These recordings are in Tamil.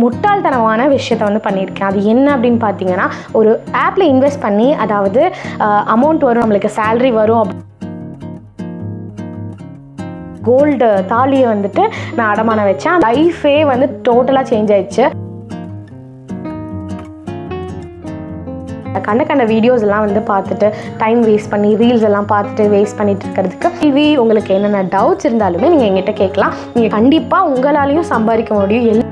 முட்டாள்தனமான விஷயத்தை வந்து பண்ணியிருக்கேன். அது என்ன அப்படின்னு பார்த்தீங்கன்னா, ஒரு ஆப்பில் இன்வெஸ்ட் பண்ணி, அதாவது அமௌண்ட் வரும், நம்மளுக்கு சேலரி வரும், கோல்டு தாலியை வந்துட்டு நான் அடமானம் வச்சேன். லைஃபே வந்து டோட்டலாக சேஞ்ச் ஆயிடுச்சு. கண்ட வீடியோஸ் எல்லாம் வந்து பார்த்துட்டு டைம் வேஸ்ட் பண்ணி, ரீல்ஸ் எல்லாம் பார்த்துட்டு வேஸ்ட் பண்ணிட்டு இருக்கிறதுக்கு கேள்வி உங்களுக்கு என்னென்ன டவுட்ஸ் இருந்தாலுமே நீங்கள் எங்கிட்ட கேட்கலாம். நீங்கள் கண்டிப்பாக உங்களாலையும் சம்பாதிக்க முடியும்.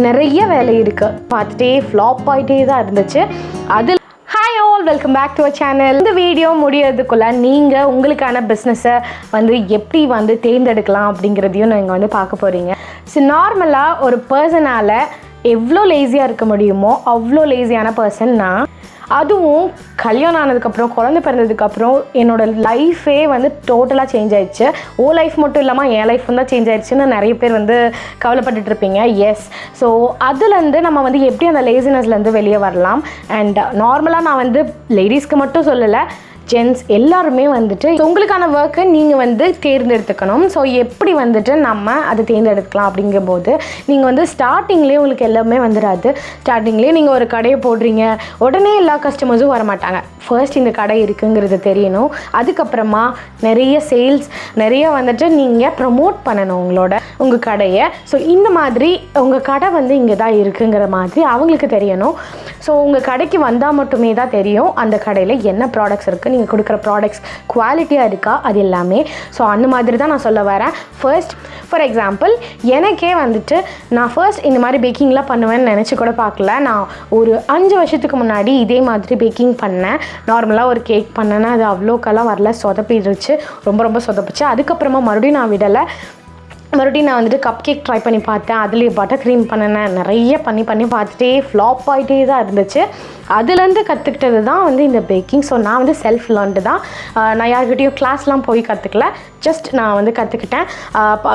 நிறைய வேலை இருக்குது, பார்த்துட்டே ஃப்ளாப் ஆகிட்டே தான் இருந்துச்சு. அதில் hi all, welcome back to our channel. இந்த வீடியோ முடியறதுக்குள்ளே நீங்கள் உங்களுக்கான பிஸ்னஸை வந்து எப்படி வந்து தேர்ந்தெடுக்கலாம் அப்படிங்கிறதையும் நீங்கள் வந்து பார்க்க போகிறீங்க. ஸோ நார்மலாக ஒரு பர்சனால் எவ்வளோ லேசியாக இருக்க முடியுமோ அவ்வளோ லேசியான பர்சன் நான். அதுவும் கல்யாணம் ஆனதுக்கப்புறம், குழந்தை பிறந்ததுக்கப்புறம் என்னோடய லைஃபே வந்து டோட்டலாக சேஞ்ச் ஆயிடுச்சு. லைஃப் மட்டும் இல்லாமல் என் லைஃப் தான் சேஞ்ச் ஆயிடுச்சுன்னு நிறைய பேர் வந்து கவலைப்பட்டுட்டு இருப்பீங்க. எஸ், ஸோ அதுலேருந்து நம்ம வந்து எப்படி அந்த லேசினஸ்லேருந்து வெளியே வரலாம். அண்ட் நார்மலாக நான் வந்து லேடிஸ்க்கு மட்டும் சொல்லலை, ஜென்ஸ் எல்லாருமே வந்துட்டு உங்களுக்கான ஒர்க்கை நீங்கள் வந்து தேர்ந்தெடுத்துக்கணும். ஸோ எப்படி வந்துட்டு நம்ம அதை தேர்ந்தெடுக்கலாம் அப்படிங்கும்போது, நீங்கள் வந்து ஸ்டார்டிங்லேயே உங்களுக்கு எல்லாமே வந்துடாது. ஸ்டார்டிங்லேயே நீங்கள் ஒரு கடையை போடுறீங்க, உடனே எல்லா கஸ்டமர்ஸும் வர மாட்டாங்க. ஃபர்ஸ்ட் இந்த கடை இருக்குங்கிறது தெரியணும். அதுக்கப்புறமா நிறைய சேல்ஸ், நிறைய வந்துட்டு நீங்கள் ப்ரமோட் பண்ணணும் உங்கள் கடையை. ஸோ இந்த மாதிரி உங்கள் கடை வந்து இங்கே தான் இருக்குங்கிற மாதிரி அவங்களுக்கு தெரியணும். ஸோ உங்கள் கடைக்கு வந்தால் மட்டுமே தான் தெரியும் அந்த கடையில் என்ன ப்ராடக்ட்ஸ் இருக்குது, நீங்கள் கொடுக்குற ப்ராடக்ட்ஸ் குவாலிட்டியாக இருக்கா, அது எல்லாமே. ஸோ அந்த மாதிரி தான் நான் சொல்ல வரேன். ஃபர்ஸ்ட் ஃபார் எக்ஸாம்பிள், எனக்கே வந்துட்டு நான் ஃபர்ஸ்ட் இந்த மாதிரி பேக்கிங்லாம் பண்ணுவேன்னு நினச்சி கூட பார்க்கல. நான் ஒரு 5 வருஷத்துக்கு முன்னாடி இதே மாதிரி பேக்கிங் பண்ணேன். நார்மலாக ஒரு கேக் பண்ணேன்னா அது அவ்வளோக்கெல்லாம் வரல, சொதப்பிடுச்சு, ரொம்ப சொதப்பிச்சு. அதுக்கப்புறமா மறுபடியும் நான் விடலை. மறுபடியும் நான் வந்துட்டு கப் கேக் ட்ரை பண்ணி பார்த்தேன், அதுலேயே பட்டர் க்ரீம் பண்ணினேன், நிறைய பண்ணி பார்த்துட்டே ஃப்ளாப் ஆகிட்டே தான் இருந்துச்சு. அதுலேருந்து கற்றுக்கிட்டது தான் வந்து இந்த பேக்கிங். ஸோ நான் வந்து செல்ஃப் லேர்ன்டு தான். நான் யார்கிட்டையும் கிளாஸ்லாம் போய் கற்றுக்கல, ஜஸ்ட் நான் வந்து கற்றுக்கிட்டேன்.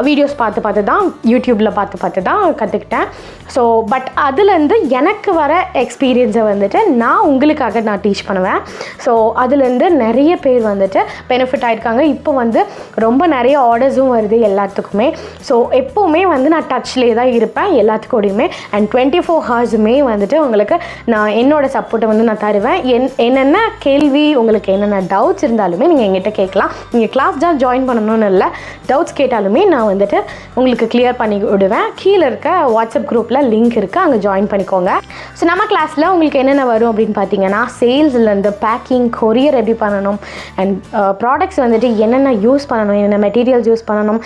வீடியோஸ் பார்த்து தான், யூடியூப்பில் பார்த்து தான் கற்றுக்கிட்டேன். ஸோ பட் அதுலேருந்து எனக்கு வர எக்ஸ்பீரியன்ஸை வந்துட்டு நான் உங்களுக்காக நான் டீச் பண்ணுவேன். ஸோ அதுலேருந்து நிறைய பேர் வந்துட்டு பெனிஃபிட் ஆகிருக்காங்க. இப்போ வந்து ரொம்ப நிறைய ஆர்டர்ஸும் வருது எல்லாத்துக்குமே. ஸோ எப்போவுமே வந்து நான் டச்லேயே தான் இருப்பேன் எல்லாத்துக்கூடையுமே. அண்ட் 24 ஹவர்ஸுமே வந்துட்டு உங்களுக்கு நான் என்னோடய சப்போர்ட்டை வந்து நான் தருவேன். என்னென்ன கேள்வி, உங்களுக்கு என்னென்ன டவுட்ஸ் இருந்தாலுமே நீங்கள் எங்கிட்ட கேட்கலாம். நீங்கள் கிளாஸ் தான் ஜாயின் பண்ணணும்னு இல்லை, டவுட்ஸ் கேட்டாலுமே நான் வந்துட்டு உங்களுக்கு கிளியர் பண்ணி விடுவேன். கீழே இருக்க வாட்ஸ்அப் குரூப்பில் லிங்க் இருக்குது, அங்கே ஜாயின் பண்ணிக்கோங்க. ஸோ நம்ம கிளாஸில் உங்களுக்கு என்னென்ன வரும் அப்படின்னு பார்த்தீங்கன்னா, சேல்ஸ்லேருந்து பேக்கிங், கொரியர் எப்படி பண்ணணும், அண்ட் ப்ராடக்ட்ஸ் வந்துட்டு என்னென்ன யூஸ் பண்ணணும், என்னென்ன மெட்டீரியல்ஸ் யூஸ் பண்ணணும்,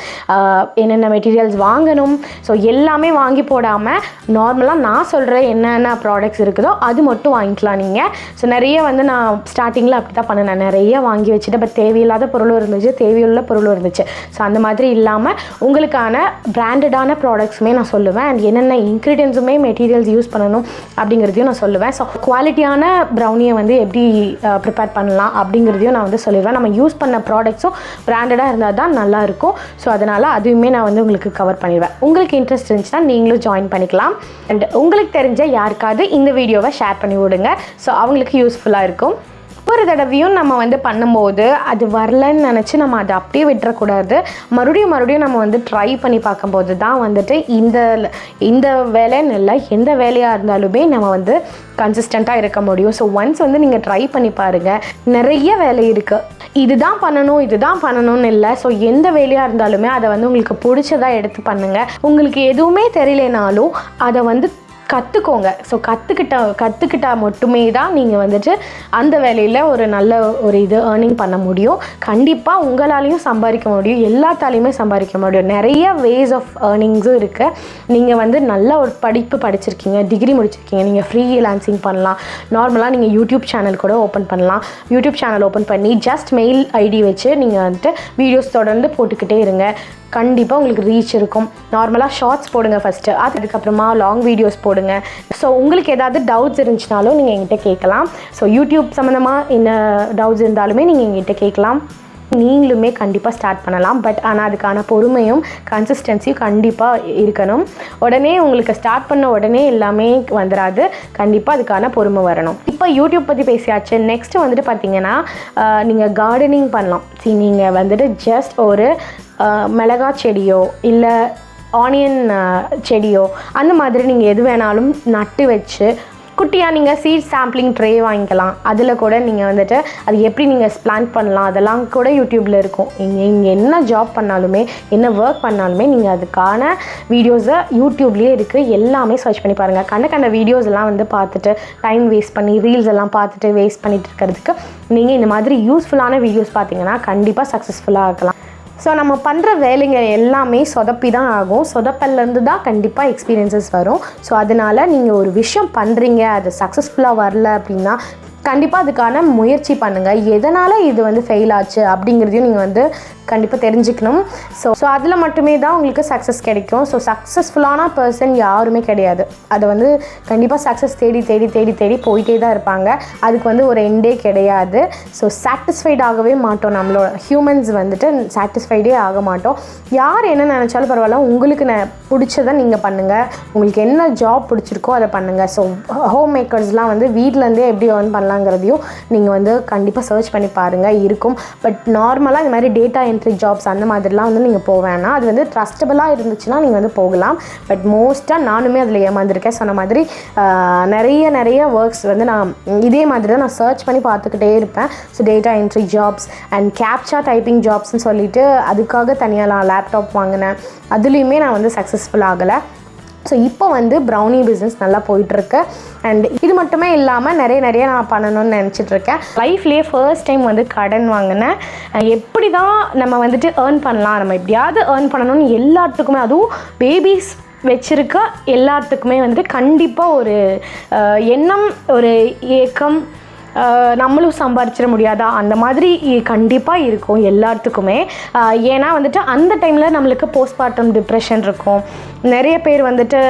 என்னென்ன மெட்டீரியல்ஸ் வாங்கணும். ஸோ எல்லாமே வாங்கி போடாமல் நார்மலாக நான் சொல்கிற என்னென்ன ப்ராடக்ட்ஸ் இருக்குதோ அது மட்டும் வாங்கிக்கலாம் நீங்கள். ஸோ நிறைய வந்து நான் ஸ்டார்டிங்கில் அப்படி தான் பண்ணினேன், நிறைய வாங்கி வச்சுட்டு பட் தேவையில்லாத பொருளும் இருந்துச்சு, தேவையுள்ள பொருளும் இருந்துச்சு. ஸோ அந்த மாதிரி இல்லாமல் உங்களுக்கான பிராண்டடான ப்ராடக்ட்ஸுமே நான் சொல்லுவேன். அண்ட் என்னென்ன இன்க்ரீடியன்ஸுமே மெட்டீரியல்ஸ் யூஸ் பண்ணணும் அப்படிங்கிறதையும் நான் சொல்லுவேன். ஸோ குவாலிட்டியான ப்ரௌனியை வந்து எப்படி ப்ரிப்பேர் பண்ணலாம் அப்படிங்கிறதையும் நான் வந்து சொல்லிடுவேன். நம்ம யூஸ் பண்ண ப்ராடக்ட்ஸும் பிராண்டடாக இருந்தால் தான் நல்லாயிருக்கும். ஸோ அதனால் அதுவுமே நான் வந்து உங்களுக்கு கவர் பண்ணிடுவேன். உங்களுக்கு இன்ட்ரெஸ்ட் இருந்துச்சுன்னா நீங்களும் ஜாயின் பண்ணிக்கலாம். அண்ட் உங்களுக்கு தெரிஞ்ச யாருக்காவது இந்த வீடியோவை ஷேர் பண்ணி விடுங்க. ஸோ அவங்களுக்கு யூஸ்ஃபுல்லாக இருக்கும். ஒரு தடவையும் நம்ம வந்து பண்ணும்போது அது வரலன்னு நினச்சி நம்ம அதை அப்படியே விட்டுறக்கூடாது. மறுபடியும் நம்ம வந்து ட்ரை பண்ணி பார்க்கும்போது தான் வந்துட்டு இந்த வேலைன்னு இல்லை, எந்த வேலையாக இருந்தாலுமே நம்ம வந்து கன்சிஸ்டண்ட்டாக இருக்க முடியும். ஸோ ஒன்ஸ் வந்து நீங்கள் ட்ரை பண்ணி பாருங்கள். நிறைய வேலை இருக்குது, இதுதான் பண்ணணும்னு இல்லை. ஸோ எந்த வேலையாக இருந்தாலுமே அதை வந்து உங்களுக்கு பிடிச்சதாக எடுத்து பண்ணுங்கள். உங்களுக்கு எதுவுமே தெரியலைனாலும் அதை வந்து கற்றுக்கோங்க. ஸோ கற்றுக்கிட்டால் மட்டுமே தான் நீங்கள் வந்துட்டு அந்த வேலையில் ஒரு நல்ல ஒரு ஏர்னிங் பண்ண முடியும். கண்டிப்பாக உங்களாலையும் சம்பாதிக்க முடியும், எல்லாத்தாலையுமே சம்பாதிக்க முடியும். நிறைய வேஸ் ஆஃப் ஏர்னிங்ஸும் இருக்குது. நீங்கள் வந்து நல்ல ஒரு படிப்பு படிச்சிருக்கீங்க, டிகிரி முடிச்சிருக்கீங்க, நீங்கள் ஃப்ரீலான்சிங் பண்ணலாம். நார்மலாக நீங்கள் யூடியூப் சேனல் கூட ஓப்பன் பண்ணலாம். யூடியூப் சேனல் ஓப்பன் பண்ணி ஜஸ்ட் மெயில் ஐடி வச்சு நீங்கள் வந்துட்டு வீடியோஸ் தொடர்ந்து போட்டுக்கிட்டே இருங்க. கண்டிப்பாக உங்களுக்கு ரீச் இருக்கும். நார்மலாக ஷார்ட்ஸ் போடுங்க ஃபஸ்ட்டு, அதுக்கப்புறமா லாங் வீடியோஸ் போடுங்க. ஸோ உங்களுக்கு ஏதாவது டவுட்ஸ் இருந்துச்சுனாலும் நீங்கள் எங்கிட்ட கேட்கலாம். ஸோ யூடியூப் சம்மந்தமாக என்ன டவுட்ஸ் இருந்தாலுமே நீங்கள் எங்கிட்ட கேட்கலாம். நீங்களுமே கண்டிப்பாக ஸ்டார்ட் பண்ணலாம். பட் ஆனால் அதுக்கான பொறுமையும் கன்சிஸ்டன்சியும் கண்டிப்பாக இருக்கணும். உடனே உங்களுக்கு ஸ்டார்ட் பண்ண உடனே எல்லாமே வந்துடாது, கண்டிப்பாக அதுக்கான பொறுமை வரணும். இப்போ யூடியூப் பற்றி பேசியாச்சு. நெக்ஸ்ட்டு வந்துட்டு பார்த்தீங்கன்னா நீங்கள் கார்டனிங் பண்ணலாம். நீங்கள் வந்துட்டு ஜஸ்ட் ஒரு மிளகா செடியோ இல்லை ஆனியன் செடியோ அந்த மாதிரி நீங்கள் எது வேணாலும் நட்டு வச்சு குட்டியாக நீங்கள் சீட் சாம்பிளிங் ட்ரே வாங்கிக்கலாம். அதில் கூட நீங்கள் வந்துட்டு அது எப்படி நீங்கள் பிளான் பண்ணலாம் அதெல்லாம் கூட யூடியூப்பில் இருக்கும். நீங்கள் என்ன ஜாப் பண்ணாலுமே என்ன ஒர்க் பண்ணாலுமே நீங்கள் அதுக்கான வீடியோஸை யூடியூப்லேயே இருக்குது. எல்லாமே சர்ச் பண்ணி பாருங்கள். கண்ட வீடியோஸ் எல்லாம் வந்து பார்த்துட்டு டைம் வேஸ்ட் பண்ணி ரீல்ஸ் எல்லாம் பார்த்துட்டு வேஸ்ட் பண்ணிட்டு இருக்கிறதுக்கு நீங்கள் இந்த மாதிரி யூஸ்ஃபுல்லான வீடியோஸ் பார்த்தீங்கன்னா கண்டிப்பாக சக்ஸஸ்ஃபுல்லாக இருக்கலாம். ஸோ நம்ம பண்ணுற வேலைங்க எல்லாமே சொதப்பி தான் ஆகும். சொதப்பல்லேருந்து தான் கண்டிப்பாக எக்ஸ்பீரியன்ஸஸ் வரும். ஸோ அதனால் நீங்கள் ஒரு விஷயம் பண்ணுறீங்க அது சக்ஸஸ்ஃபுல்லாக வரல அப்படின்னா கண்டிப்பாக அதுக்கான முயற்சி பண்ணுங்கள். எதனால் இது வந்து ஃபெயில் ஆச்சு அப்படிங்கிறதையும் நீங்கள் வந்து கண்டிப்பாக தெரிஞ்சுக்கணும். ஸோ அதில் மட்டுமே தான் உங்களுக்கு சக்ஸஸ் கிடைக்கும். ஸோ சக்ஸஸ்ஃபுல்லான பர்சன் யாருமே கிடையாது. அதை வந்து கண்டிப்பாக சக்ஸஸ் தேடி போயிட்டே தான் இருப்பாங்க. அதுக்கு வந்து ஒரு எண்டே கிடையாது. ஸோ சாட்டிஸ்ஃபைட் ஆகவே மாட்டோம். நம்மளோட ஹியூமன்ஸ் வந்துட்டு சாட்டிஸ்ஃபைடே ஆக மாட்டோம். யார் என்ன நினச்சாலும் பரவாயில்ல, உங்களுக்கு பிடிச்சதை நீங்கள் பண்ணுங்கள். உங்களுக்கு என்ன ஜாப் பிடிச்சிருக்கோ அதை பண்ணுங்கள். ஸோ ஹோம் மேக்கர்ஸ்லாம் வந்து வீட்டிலேருந்தே எப்படி ஏர்ன் பண்ணலாங்கிறதையும் நீங்கள் வந்து கண்டிப்பாக சர்ச் பண்ணி பாருங்கள் இருக்கும். பட் நார்மலாக இந்த மாதிரி டேட்டா என்ட்ரி ஜாப்ஸ் அந்த மாதிரிலாம் வந்து நீங்கள் போக வேணாம். அது வந்து ட்ரஸ்டபுளாக இருந்துச்சுன்னா நீங்கள் வந்து போகலாம். பட் மோஸ்ட்டாக நானுமே அதில் ஏமாந்துருக்கேன். சொன்ன மாதிரி நிறைய ஒர்க்ஸ் வந்து நான் இதே மாதிரி தான் நான் சர்ச் பண்ணி பார்த்துக்கிட்டே இருப்பேன். So data entry jobs and captcha typing ஜாப்ஸ்ன்னு சொல்லிட்டு அதுக்காக தனியாக நான் லேப்டாப் வாங்கினேன். அதுலேயுமே நான் வந்து சக்ஸஸ்ஃபுல் ஆகலை. ஸோ இப்போ வந்து ப்ரௌனி பிஸ்னஸ் நல்லா போயிட்டுருக்கு. அண்ட் இது மட்டுமே இல்லாமல் நிறைய நான் பண்ணணும்னு நினச்சிட்ருக்கேன். லைஃப்லேயே ஃபர்ஸ்ட் டைம் வந்து கடன் வாங்கினேன். எப்படி தான் நம்ம வந்துட்டு ஏர்ன் பண்ணலாம், நம்ம எப்படியாவது ஏர்ன் பண்ணணும்னு எல்லாத்துக்குமே, அதுவும் பேபிஸ் வச்சுருக்க எல்லாத்துக்குமே வந்துட்டு கண்டிப்பாக ஒரு எண்ணம், ஒரு ஏக்கம், நம்மளும் சம்பாதிச்சிட முடியாதா அந்த மாதிரி கண்டிப்பாக இருக்கும் எல்லாத்துக்குமே. ஏன்னா வந்துட்டு அந்த டைமில் நம்மளுக்கு போஸ்ட்மார்ட்டம் டிப்ரெஷன் இருக்கும். நிறைய பேர் வந்துட்டு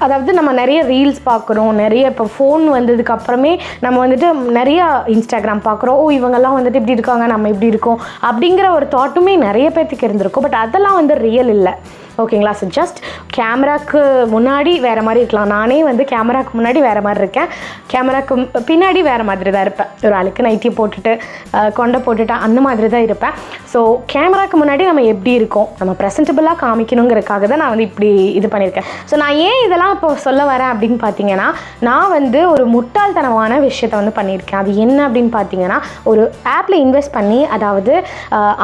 அதாவது நம்ம நிறைய ரீல்ஸ் பார்க்குறோம். நிறைய இப்போ ஃபோன் வந்ததுக்கு அப்புறமே நம்ம வந்துட்டு நிறையா இன்ஸ்டாகிராம் பார்க்குறோம். இவங்கெல்லாம் வந்துட்டு இப்படி இருக்காங்க, நம்ம இப்படி இருக்கோம் அப்படிங்கிற ஒரு தாட்டுமே நிறைய பேர்த்துக்கு இருந்திருக்கும். பட் அதெல்லாம் வந்து ரியல் இல்லை. ஓகேங்களா? ஸோ ஜஸ்ட் கேமராக்கு முன்னாடி வேறு மாதிரி இருக்கலாம். நானே வந்து கேமராக்கு முன்னாடி வேறு மாதிரி இருக்கேன், கேமராக்கு பின்னாடி வேறு மாதிரி தான் இருப்பேன். ஒரு ஆளுக்கு நைட்டி போட்டுட்டு கொண்டை போட்டுட்டு அந்த மாதிரி தான் இருப்பேன். ஸோ கேமராக்கு முன்னாடி நம்ம எப்படி இருக்கோம், நம்ம ப்ரெசன்டபுளாக காமிக்கணுங்கிறதுக்காக தான் நான் வந்து இப்படி இது பண்ணியிருக்கேன். ஸோ நான் ஏன் இதெல்லாம் இப்போ சொல்ல வரேன் அப்படின்னு பார்த்தீங்கன்னா, நான் வந்து ஒரு முட்டாள்தனமான விஷயத்தை வந்து பண்ணியிருக்கேன். அது என்ன அப்படின்னு பார்த்தீங்கன்னா, ஒரு ஆப்பில் இன்வெஸ்ட் பண்ணி, அதாவது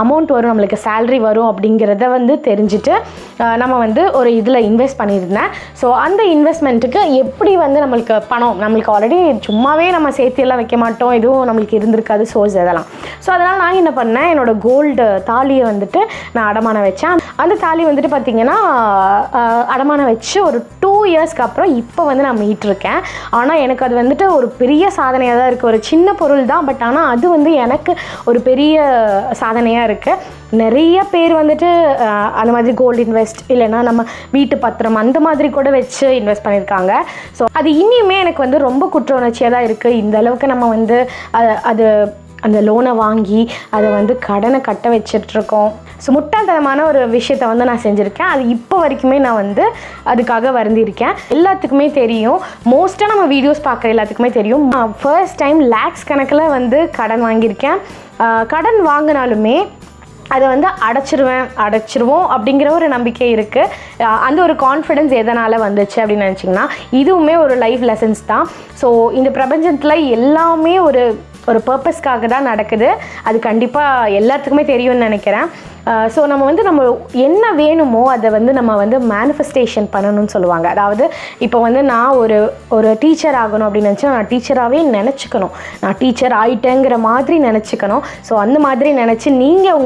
அமௌண்ட் வரும், நம்மளுக்கு சேல்ரி வரும் அப்படிங்கிறத வந்து தெரிஞ்சுட்டு நம்ம வந்து ஒரு இதில் இன்வெஸ்ட் பண்ணியிருந்தேன். ஸோ அந்த இன்வெஸ்ட்மெண்ட்டுக்கு எப்படி வந்து நம்மளுக்கு பணம், நம்மளுக்கு ஆல்ரெடி சும்மாவே நம்ம சேர்த்தியெல்லாம் வைக்க மாட்டோம், எதுவும் நம்மளுக்கு இருந்திருக்காது சோர்ஸ் இதெல்லாம். ஸோ அதனால் நான் என்ன பண்ணேன், என்னோடய கோல்டு தாலியை வந்துட்டு நான் அடமானம் வச்சேன். அந்த தாலி வந்துட்டு பார்த்திங்கன்னா அடமானம் வச்சு ஒரு 2 இயர்ஸ்க்கு அப்புறம் இப்போ வந்து நான் மீட்டிருக்கேன். ஆனால் எனக்கு அது வந்துட்டு ஒரு பெரிய சாதனையாக தான் இருக்குது. ஒரு சின்ன பொருள் தான், பட் ஆனால் அது வந்து எனக்கு ஒரு பெரிய சாதனையாக இருக்குது. நிறைய பேர் வந்துட்டு அந்த மாதிரி கோல்டு இன்வெஸ்ட் இல்லைன்னா நம்ம வீட்டு பத்திரம் அந்த மாதிரி கூட வச்சு இன்வெஸ்ட் பண்ணியிருக்காங்க. ஸோ அது இனியுமே எனக்கு வந்து ரொம்ப குற்ற உணர்ச்சியாக தான் இருக்குது. இந்த அளவுக்கு நம்ம வந்து அந்த லோனை வாங்கி அதை வந்து கடனை கட்ட வச்சிட்ருக்கோம். ஸோ முட்டாள்தனமான ஒரு விஷயத்தை வந்து நான் செஞ்சுருக்கேன். அது இப்போ வரைக்குமே நான் வந்து அதுக்காக வருந்திருக்கேன். எல்லாத்துக்குமே தெரியும், மோஸ்ட்டாக நம்ம வீடியோஸ் பார்க்குற எல்லாத்துக்குமே தெரியும். ஃபர்ஸ்ட் டைம் லேக்ஸ் கணக்கில் வந்து கடன் வாங்கியிருக்கேன். கடன் வாங்கினாலுமே அதை வந்து அடைச்சிருவோம் அப்படிங்கிற ஒரு நம்பிக்கை இருக்குது. அந்த ஒரு கான்ஃபிடென்ஸ் எதனால் வந்துச்சு அப்படின்னு நினச்சிங்கன்னா, இதுவுமே ஒரு லைஃப் லெசன்ஸ் தான். ஸோ இந்த பிரபஞ்சத்தில் எல்லாமே ஒரு பர்பஸ்க்காக தான் நடக்குது. அது கண்டிப்பாக எல்லாத்துக்குமே தெரியும்னு நினைக்கிறேன். ஸோ நம்ம என்ன வேணுமோ அதை வந்து நம்ம வந்து மேனிஃபெஸ்டேஷன் பண்ணணும்னு சொல்லுவாங்க. அதாவது இப்போ வந்து நான் ஒரு டீச்சர் ஆகணும் அப்படின்னு நினச்சா நான் டீச்சராகவே நினச்சிக்கணும், நான் டீச்சர் ஆகிட்டேங்கிற மாதிரி நினச்சிக்கணும். ஸோ அந்த மாதிரி நினச்சி நீங்கள்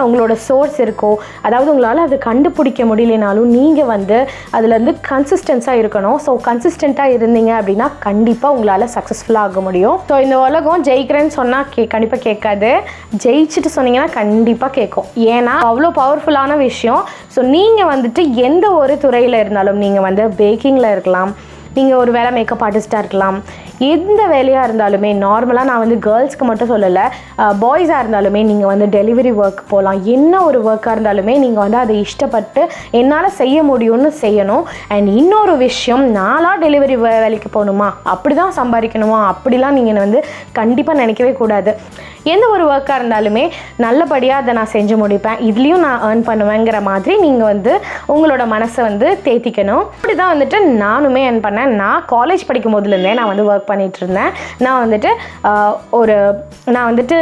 உங்களோட சோர்ஸ் இருக்கோ, அதாவது உங்களால் அதை கண்டுபிடிக்க முடியலனாலும் நீங்கள் வந்து அதுலேருந்து கன்சிஸ்டன்ஸாக இருக்கணும். ஸோ கன்சிஸ்டண்ட்டாக இருந்தீங்க அப்படின்னா கண்டிப்பாக உங்களால் சக்ஸஸ்ஃபுல்லாக ஆக முடியும். ஸோ இந்த உலகம் ஜெயிக்கிறேன்னு சொன்னால் கண்டிப்பாக கேட்காது, ஜெயிச்சுட்டு சொன்னீங்கன்னா கண்டிப்பாக கேட்கும். ஏன்னா அவ்வளோ பவர்ஃபுல்லான விஷயம். ஸோ நீங்கள் வந்துட்டு எந்த ஒரு துறையில் இருந்தாலும், நீங்கள் வந்து பேக்கிங்கில் இருக்கலாம், நீங்கள் ஒரு வேளை மேக்கப் ஆர்டிஸ்ட்டாக இருக்கலாம், எந்த வேலையாக இருந்தாலுமே நார்மலாக நான் வந்து கேர்ள்ஸ்க்கு மட்டும் சொல்லலை, பாய்ஸாக இருந்தாலுமே நீங்கள் வந்து டெலிவரி ஒர்க் போகலாம். என்ன ஒரு ஒர்க்காக இருந்தாலுமே நீங்கள் வந்து அதை இஷ்டப்பட்டு என்னால் செய்ய முடியும்னு செய்யணும். அண்ட் இன்னொரு விஷயம், நாளாக டெலிவரி வேலைக்கு போகணுமா, அப்படி தான் சம்பாதிக்கணுமா, அப்படிலாம் நீங்கள் வந்து கண்டிப்பாக நினைக்கவே கூடாது. எந்த ஒரு ஒர்க்காக இருந்தாலுமே நல்லபடியாக அதை நான் செஞ்சு முடிப்பேன், இதுலேயும் நான் ஏர்ன் பண்ணுவேங்கிற மாதிரி நீங்கள் வந்து உங்களோட மனசை வந்து தேத்திக்கணும். அப்படி தான் வந்துட்டு நானுமே ஏர்ன் பண்ணேன். நான் காலேஜ் படிக்கும் போதுலேருந்தே நான் வந்து ஒர்க் பண்ணிகிட்டு இருந்தேன். நான் வந்துட்டு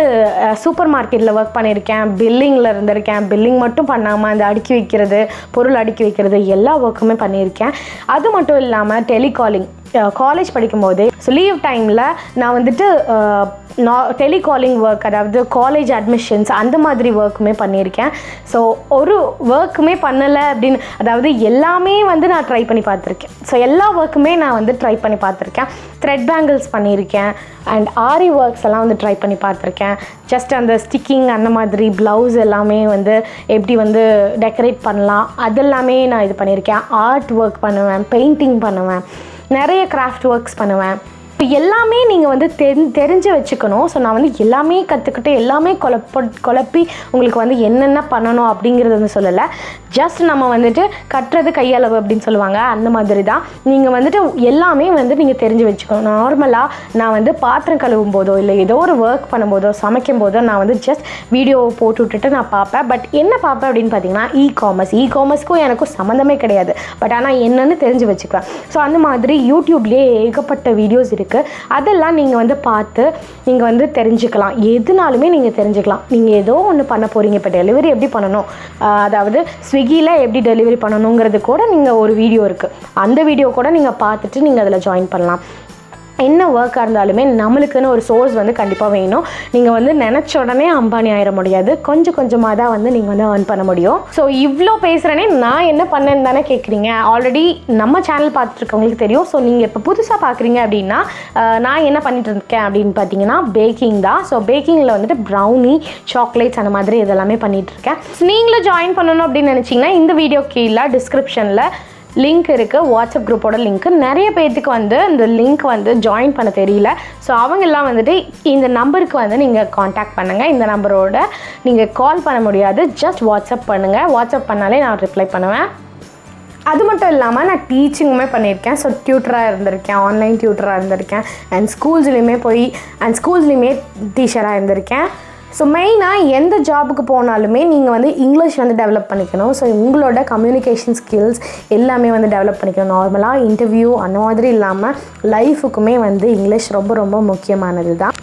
சூப்பர் மார்க்கெட்டில் ஒர்க் பண்ணியிருக்கேன், பில்லிங்கில் இருந்திருக்கேன். பில்லிங் மட்டும் பண்ணாமல் அந்த அடுக்கி வைக்கிறது, பொருள் அடுக்கி வைக்கிறது, எல்லா ஒர்க்குமே பண்ணியிருக்கேன். அது மட்டும் இல்லாமல் டெலிகாலிங் காலேஜ் படிக்கும்போதே லீவ் டைமில் நான் வந்துட்டு டெலிகாலிங் ஒர்க், அதாவது காலேஜ் அட்மிஷன்ஸ் அந்த மாதிரி ஒர்க்குமே பண்ணியிருக்கேன். ஸோ ஒரு ஒர்க்குமே பண்ணலை அப்படின்னு, அதாவது எல்லாமே வந்து நான் ட்ரை பண்ணி பார்த்துருக்கேன். ஸோ எல்லா ஒர்க்குமே நான் வந்து ட்ரை பண்ணி பார்த்துருக்கேன். த்ரெட் பேங்கிள்ஸ் பண்ணியிருக்கேன் அண்ட் ஆரி ஒர்க்ஸ் எல்லாம் வந்து ட்ரை பண்ணி பார்த்துருக்கேன். ஜஸ்ட் அந்த ஸ்டிக்கிங் அந்த மாதிரி ப்ளவுஸ் எல்லாமே வந்து எப்படி வந்து டெக்கரேட் பண்ணலாம் அதெல்லாமே நான் இது பண்ணியிருக்கேன். ஆர்ட் ஒர்க் பண்ணுவேன், பெயிண்டிங் பண்ணுவேன், நிறைய கிராஃப்ட் ஒர்க்ஸ் பண்ணுவேன். இப்போ எல்லாமே நீங்கள் வந்து தெரிஞ்சு வச்சுக்கணும். ஸோ நான் வந்து எல்லாமே கற்றுக்கிட்டு எல்லாமே குழப்பி உங்களுக்கு வந்து என்னென்ன பண்ணணும் அப்படிங்கிறது வந்து சொல்லலை. ஜஸ்ட் நம்ம வந்துட்டு கட்டுறது கையளவு அப்படின்னு சொல்லுவாங்க, அந்த மாதிரி தான். நீங்கள் வந்துட்டு எல்லாமே வந்து நீங்கள் தெரிஞ்சு வச்சுக்கணும். நார்மலாக நான் வந்து பாத்திரம் கழுவும் போதோ இல்லை ஏதோ ஒரு ஒர்க் பண்ணும்போதோ சமைக்கும் போதோ நான் வந்து ஜஸ்ட் வீடியோவை போட்டு விட்டுட்டு நான் பார்ப்பேன். பட் என்ன பார்ப்பேன் அப்படின்னு பார்த்தீங்கன்னா இ-காமர்ஸ்க்கும் எனக்கும் சம்மந்தமே கிடையாது. பட் ஆனால் என்னென்னு தெரிஞ்சு வச்சுக்குவேன். ஸோ அந்த மாதிரி யூடியூப்லேயே ஏகப்பட்ட வீடியோஸ் இருக்குது. அதெல்லாம் நீங்கள் வந்து பார்த்து நீங்கள் வந்து தெரிஞ்சுக்கலாம். எதுனாலுமே நீங்கள் தெரிஞ்சுக்கலாம். நீங்கள் ஏதோ ஒன்று பண்ண போகிறீங்க, இப்போ டெலிவரி எப்படி பண்ணணும், அதாவது ஸ்விக்கியில் எப்படி டெலிவரி பண்ணணுங்கிறது கூட நீங்கள் ஒரு வீடியோ இருக்குது, அந்த வீடியோ கூட நீங்கள் பார்த்துட்டு நீங்கள் அதில் ஜாயின் பண்ணலாம். என்ன ஒர்க்காக இருந்தாலுமே நம்மளுக்குன்னு ஒரு சோர்ஸ் வந்து கண்டிப்பாக வேணும். நீங்கள் வந்து நினச்ச உடனே அம்பானி ஆயிட முடியாது, கொஞ்சம் கொஞ்சமாக தான் வந்து நீங்கள் வந்து ஏர்ன் பண்ண முடியும். ஸோ இவ்வளோ பேசுகிறேனே நான் என்ன பண்ணேன்னு தானே கேட்குறீங்க. ஆல்ரெடி நம்ம சேனல் பார்த்துட்ருக்கவங்களுக்கு தெரியும். ஸோ நீங்கள் இப்போ புதுசாக பார்க்குறீங்க அப்படின்னா நான் என்ன பண்ணிட்டு இருக்கேன் அப்படின்னு பார்த்தீங்கன்னா பேக்கிங் தான். ஸோ பேக்கிங்கில் வந்துட்டு ப்ரௌனி, சாக்லேட்ஸ் அந்த மாதிரி இதெல்லாமே பண்ணிகிட்ருக்கேன். நீங்களும் ஜாயின் பண்ணணும் அப்படின்னு நினச்சிங்கன்னா இந்த வீடியோ கீழே டிஸ்கிரிப்ஷனில் லிங்க் இருக்குது, வாட்ஸ்அப் குரூப்போட லிங்க்கு. நிறைய பேர்த்துக்கு வந்து இந்த லிங்க் வந்து ஜாயின் பண்ண தெரியல. ஸோ அவங்கெல்லாம் வந்துட்டு இந்த நம்பருக்கு வந்து நீங்கள் காண்டாக்ட் பண்ணுங்கள். இந்த நம்பரோட நீங்கள் கால் பண்ண முடியாது, ஜஸ்ட் வாட்ஸ்அப் பண்ணுங்கள். வாட்ஸ்அப் பண்ணாலே நான் ரிப்ளை பண்ணுவேன். அது மட்டும் இல்லாமல் நான் டீச்சிங்குமே பண்ணியிருக்கேன். ஸோ டியூட்டராக இருந்திருக்கேன், ஆன்லைன் டியூட்டராக இருந்திருக்கேன், அண்ட் ஸ்கூல்ஸ்லேயுமே டீச்சராக இருந்திருக்கேன். ஸோ மெயினாக எந்த ஜாபுக்கு போனாலுமே நீங்கள் வந்து இங்கிலீஷ் வந்து டெவலப் பண்ணிக்கணும். ஸோ உங்களோட கம்யூனிகேஷன் ஸ்கில்ஸ் எல்லாமே வந்து டெவலப் பண்ணிக்கணும். நார்மலாக இன்டர்வியூ அந்த மாதிரி இல்லாமல் லைஃபுக்குமே வந்து இங்கிலீஷ் ரொம்ப ரொம்ப முக்கியமானது தான்.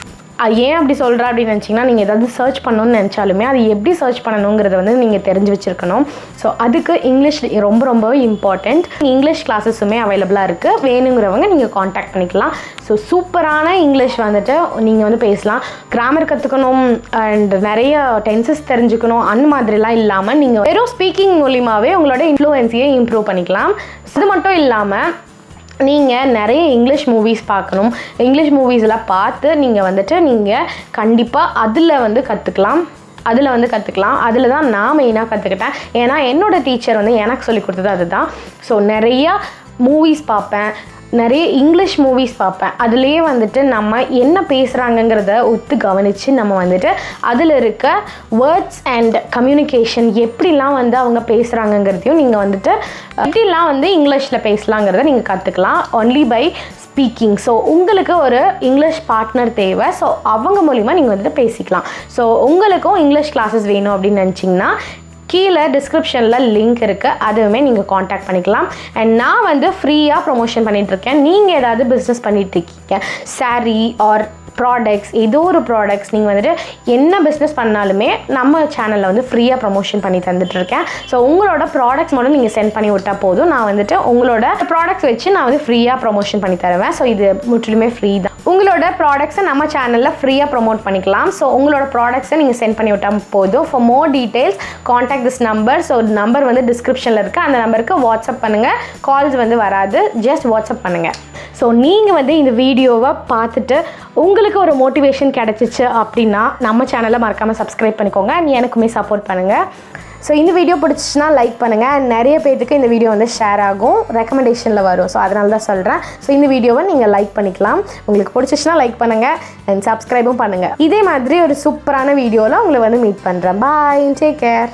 ஏன் அப்படி சொல்கிறேன் அப்படின்னு நினச்சிங்கன்னா, நீங்கள் ஏதாவது சர்ச் பண்ணணும்னு நினச்சாலுமே அது எப்படி சர்ச் பண்ணணுங்கிறத வந்து நீங்கள் தெரிஞ்சு வச்சுருக்கணும். ஸோ அதுக்கு இங்கிலீஷ் ரொம்ப ரொம்ப இம்பார்ட்டண்ட். இங்கிலீஷ் கிளாஸஸுமே அவைலபிளாக இருக்குது, வேணுங்கிறவங்க நீங்கள் காண்டாக்ட் பண்ணிக்கலாம். ஸோ சூப்பரான இங்கிலீஷ் வந்துட்டு நீங்கள் வந்து பேசலாம். கிராமர் கற்றுக்கணும் அண்ட் நிறைய டென்சஸ் தெரிஞ்சுக்கணும் அந்த மாதிரிலாம் இல்லாமல் நீங்கள் வெறும் ஸ்பீக்கிங் மூலியமாகவே உங்களோட இன்ஃப்ளூயன்ஸையே இம்ப்ரூவ் பண்ணிக்கலாம். அது மட்டும் இல்லாமல் நீங்கள் நிறைய இங்கிலீஷ் மூவிஸ் பார்க்கணும். இங்கிலீஷ் மூவிஸ்லாம் பார்த்து நீங்கள் வந்துட்டு நீங்கள் கண்டிப்பாக அதில் வந்து கற்றுக்கலாம். அதில் தான் நான் மெயினாக கற்றுக்கிட்டேன். ஏன்னா என்னோடய டீச்சர் வந்து எனக்கு சொல்லிக் கொடுத்தது அதுதான். ஸோ நிறையா மூவிஸ் பார்ப்பேன், நிறைய இங்கிலீஷ் மூவிஸ் பார்ப்பேன். அதுலேயே வந்துட்டு நம்ம என்ன பேசுகிறாங்கங்கிறத ஒத்து கவனித்து நம்ம வந்துட்டு அதில் இருக்க வேர்ட்ஸ் அண்ட் கம்யூனிகேஷன் எப்படிலாம் வந்து அவங்க பேசுகிறாங்கங்கிறதையும் நீங்கள் வந்துட்டு எப்படிலாம் வந்து இங்கிலீஷில் பேசலாங்கிறத நீங்கள் கற்றுக்கலாம் ஒன்லி பை ஸ்பீக்கிங். ஸோ உங்களுக்கு ஒரு இங்கிலீஷ் பார்ட்னர் தேவை. ஸோ அவங்க மூலிமா நீங்கள் வந்துட்டு பேசிக்கலாம். ஸோ உங்களுக்கும் இங்கிலீஷ் கிளாஸஸ் வேணும் அப்படின்னு நினச்சிங்கன்னா கீழே டிஸ்கிரிப்ஷனில் லிங்க் இருக்குது, அதுவுமே நீங்கள் காண்டாக்ட் பண்ணிக்கலாம். அண்ட் நான் வந்து ஃப்ரீயாக ப்ரொமோஷன் பண்ணிகிட்ருக்கேன். நீங்கள் ஏதாவது பிஸ்னஸ் பண்ணிகிட்ருக்கீங்க, சாரீ ஆர் ப்ராடக்ட்ஸ், ஏதோ ஒரு ப்ராடக்ட்ஸ் நீங்கள் வந்துட்டு என்ன பிஸ்னஸ் பண்ணாலுமே நம்ம சேனலில் வந்து ஃப்ரீயாக ப்ரொமோஷன் பண்ணி தந்துட்டுருக்கேன். ஸோ உங்களோட ப்ராடக்ட்ஸ் மட்டும் நீங்கள் சென்ட் பண்ணி விட்டால் போதும், நான் வந்துட்டு உங்களோட ப்ராடக்ட்ஸ் வச்சு நான் வந்து ஃப்ரீயாக ப்ரொமோஷன் பண்ணி தருவேன். ஸோ இது முற்றிலுமே ஃப்ரீ தான். உங்களோட ப்ராடக்ட்ஸை நம்ம சேனலில் ஃப்ரீயாக ப்ரொமோட் பண்ணிக்கலாம். ஸோ உங்களோட ப்ராடக்ட்ஸை நீங்கள் சென்ட் பண்ணி விட்டால் போதும். For more details contact this number. So number வந்து டிஸ்கிரிப்ஷனில் இருக்குது, அந்த நம்பருக்கு வாட்ஸ்அப் பண்ணுங்கள். கால்ஸ் வந்து வராது, ஜஸ்ட் வாட்ஸ்அப் பண்ணுங்கள். ஸோ நீங்கள் வந்து இந்த வீடியோவை பார்த்துட்டு உங்களுக்கு ஒரு மோட்டிவேஷன் கிடச்சிச்சு அப்படின்னா நம்ம சேனலை மறக்காமல் சப்ஸ்கிரைப் பண்ணிக்கோங்க. எனக்குமே சப்போர்ட் பண்ணுங்கள். ஸோ இந்த வீடியோ பிடிச்சிச்சுன்னா லைக் பண்ணுங்கள் அண்ட் நிறைய பேருக்கு இந்த வீடியோ வந்து ஷேர் ஆகும், ரெக்கமெண்டேஷனில் வரும். ஸோ அதனால தான் சொல்கிறேன். ஸோ இந்த வீடியோவை நீங்கள் லைக் பண்ணிக்கலாம். உங்களுக்கு பிடிச்சிச்சுன்னா லைக் பண்ணுங்கள் அண்ட் சப்ஸ்கிரைபும் பண்ணுங்கள். இதே மாதிரி ஒரு சூப்பரான வீடியோவில் உங்களை வந்து மீட் பண்ணுறேன். பாய், டேக் கேர்.